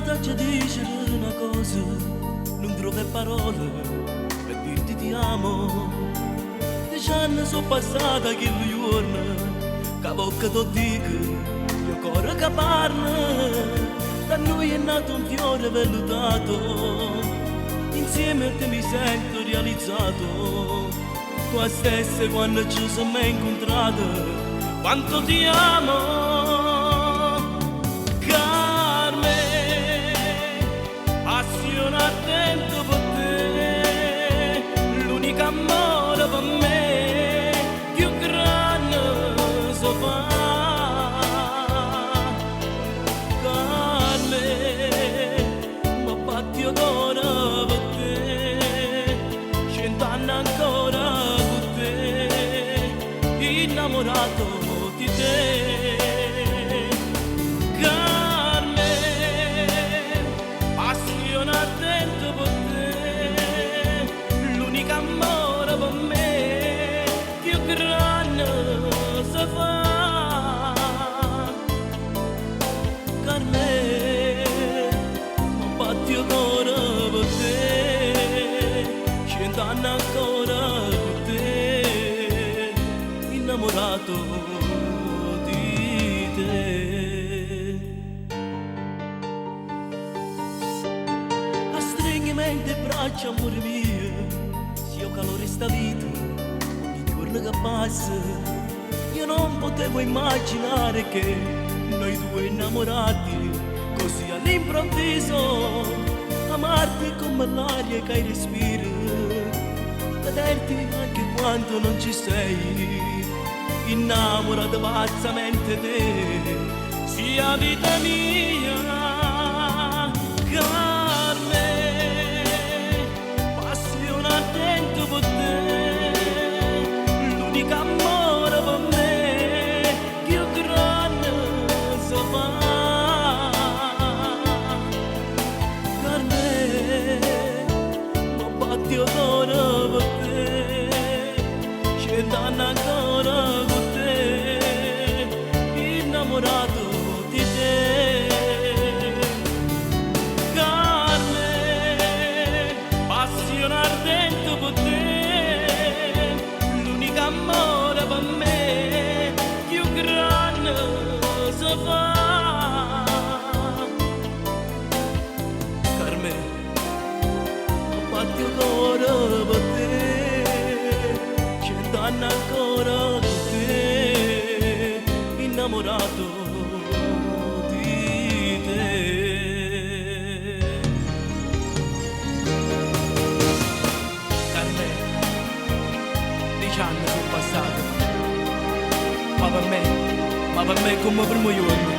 volta ci dice una cosa, non trovo parole per dirti ti amo. 10 anni sono passati che giorno, che bocca ti dico, io cuore che parla. Da noi è nato un fiore vellutato, insieme a te mi sento realizzato. Tu stessa quando ci siamo incontrati, quanto ti amo. Attento per te, l'unica amore per me, più grande so fa. Carme, ma batti ancora per te, 100 anni ancora con te, innamorato di te. Attento per te, l'unica amore per me, più grande si fa. Carme, ma batti ancora per te, 100 anni ancora con te, innamorato di te. Mente braccia, amore mio, sia calore sta vita, ogni giorno che passa, io non potevo immaginare che noi due innamorati, così all'improvviso, amarti come l'aria che respiri, vederti anche quando non ci sei, innamorato pazzamente te, sia vita mia. Attento per te, l'unica amore per me, più grande si fa. Carme, ma batti ancora per te, 100 anni ancora con te, innamorato di te. Ardente per te, l'unica amore per me, più grande si fa. Carme, batti ancora per te, 100 anni ancora con te, innamorato di te. Anni sono passati, ma per me come primo giorno.